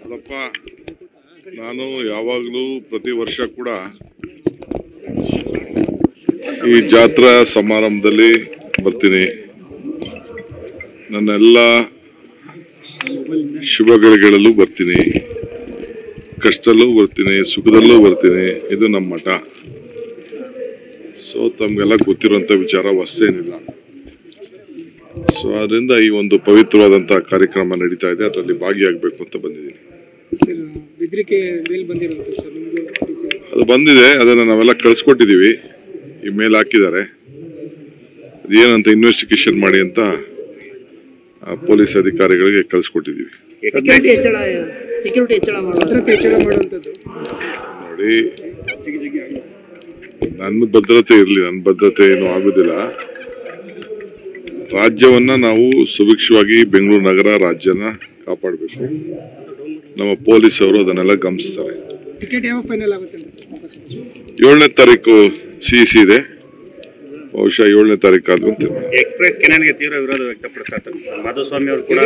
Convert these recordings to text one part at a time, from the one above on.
ನೋಡಪ್ಪ, ನಾನು ಯಾವಾಗಲೂ ಪ್ರತಿ ವರ್ಷ ಕೂಡ ಈ ಜಾತ್ರಾ ಸಮಾರಂಭದಲ್ಲಿ ಬರ್ತೀನಿ. ನನ್ನೆಲ್ಲ ಶುಭಗಳಿಗಳಲ್ಲೂ ಬರ್ತೀನಿ, ಕಷ್ಟದಲ್ಲೂ ಬರ್ತೀನಿ, ಸುಖದಲ್ಲೂ ಬರ್ತೀನಿ. ಇದು ನಮ್ಮ ಮಠ. ಸೊ ತಮಗೆಲ್ಲ ಗೊತ್ತಿರುವಂಥ ವಿಚಾರ ಹೊಸೇನಿಲ್ಲ. ಸೊ ಅದರಿಂದ ಈ ಒಂದು ಪವಿತ್ರವಾದಂಥ ಕಾರ್ಯಕ್ರಮ ನಡೀತಾ ಇದೆ, ಅದರಲ್ಲಿ ಭಾಗಿಯಾಗಬೇಕು ಅಂತ ಬಂದಿದ್ದೀನಿ. ಅದು ಬಂದಿದೆ, ಅದನ್ನು ನಾವೆಲ್ಲ ಕಳಿಸ್ಕೊಟ್ಟಿದ್ದೀವಿ. ಈ ಮೇಲ್ ಹಾಕಿದ್ದಾರೆ, ಅದೇನಂತ ಇನ್ವೆಸ್ಟಿಗೇಷನ್ ಮಾಡಿ ಅಂತ ಪೊಲೀಸ್ ಅಧಿಕಾರಿಗಳಿಗೆ ಕಳಿಸ್ಕೊಟ್ಟಿದ್ದೀವಿ. ನೋಡಿ, ನನ್ನ ಭದ್ರತೆ ಇರಲಿ, ನನ್ನ ಭದ್ರತೆ ಏನೂ ಆಗುದಿಲ್ಲ. ರಾಜ್ಯವನ್ನ ನಾವು ಸುಭಿಕ್ಷವಾಗಿ ಬೆಂಗಳೂರು ನಗರ ರಾಜ್ಯನ ಕಾಪಾಡಬೇಕು. ನಮ್ಮ ಪೊಲೀಸ್ ಅವರು ಅದನ್ನೆಲ್ಲ ಗಮನಿಸ್ತಾರೆ. 7ನೇ ತಾರೀಕು CEC ಇದೆ, ಬಹುಶಃ 7ನೇ ತಾರೀಕು ಆದ್ರೂ ಎಕ್ಸ್ಪ್ರೆಸ್ ಕೆನಾಲ್ಗೆ ತೀವ್ರ ವಿರೋಧ ವ್ಯಕ್ತಪಡಿಸ್ತಾರೆ. ಮಾಧುಸ್ವಾಮಿ ಅವರು ಕೂಡ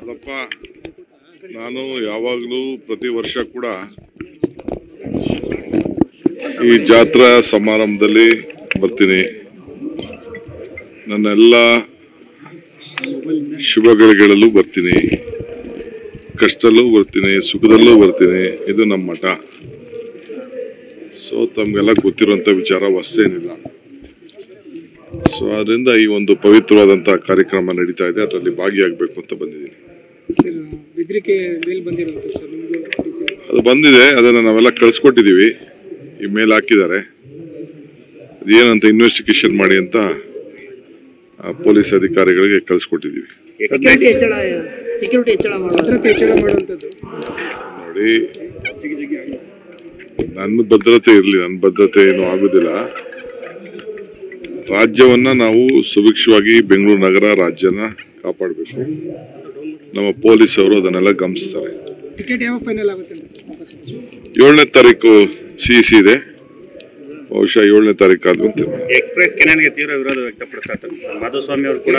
ನೋಡಪ್ಪ, ನಾನು ಯಾವಾಗಲೂ ಪ್ರತಿ ವರ್ಷ ಕೂಡ ಈ ಜಾತ್ರಾ ಸಮಾರಂಭದಲ್ಲಿ ಬರ್ತೀನಿ. ನನ್ನೆಲ್ಲ ಶುಭಗಳಿಗಳಲ್ಲೂ ಬರ್ತೀನಿ, ಕಷ್ಟದಲ್ಲೂ ಬರ್ತೀನಿ, ಸುಖದಲ್ಲೂ ಬರ್ತೀನಿ. ಇದು ನಮ್ಮ ಮಠ. ಸೊ ತಮಗೆಲ್ಲ ಗೊತ್ತಿರುವಂಥ ವಿಚಾರ ಹೊಸೇನಿಲ್ಲ. ಸೊ ಅದರಿಂದ ಈ ಒಂದು ಪವಿತ್ರವಾದಂಥ ಕಾರ್ಯಕ್ರಮ ನಡೀತಾ ಇದೆ, ಅದರಲ್ಲಿ ಭಾಗಿಯಾಗಬೇಕು ಅಂತ ಬಂದಿದ್ದೀನಿ. ಅದು ಬಂದಿದೆ, ಅದನ್ನು ನಾವೆಲ್ಲ ಕಳಿಸ್ಕೊಟ್ಟಿದ್ದೀವಿ. ಈ ಮೇಲ್ ಹಾಕಿದ್ದಾರೆ, ಅದೇನಂತ ಇನ್ವೆಸ್ಟಿಗೇಷನ್ ಮಾಡಿ ಅಂತ ಪೊಲೀಸ್ ಅಧಿಕಾರಿಗಳಿಗೆ ಕಳಿಸ್ಕೊಟ್ಟಿದ್ದೀವಿ. ನೋಡಿ, ನನ್ನ ಭದ್ರತೆ ಇರಲಿ, ನನ್ನ ಭದ್ರತೆ ಏನೂ ಆಗುದಿಲ್ಲ. ರಾಜ್ಯವನ್ನ ನಾವು ಸುಭಿಕ್ಷವಾಗಿ ಬೆಂಗಳೂರು ನಗರ ರಾಜ್ಯನ ಕಾಪಾಡಬೇಕು. ನಮ್ಮ ಪೊಲೀಸ್ ಅವರು ಅದನ್ನೆಲ್ಲ ಗಮನಿಸ್ತಾರೆ. 7ನೇ ತಾರೀಕು CEC ಇದೆ, ಬಹುಶಃ 7ನೇ ತಾರೀಕು ಆದ್ರೂ ಎಕ್ಸ್ಪ್ರೆಸ್ ಕೆನಾಲ್ಗೆ ತೀವ್ರ ವಿರೋಧ ವ್ಯಕ್ತಪಡಿಸ್ತಾರೆ. ಮಾಧುಸ್ವಾಮಿ ಅವರು ಕೂಡ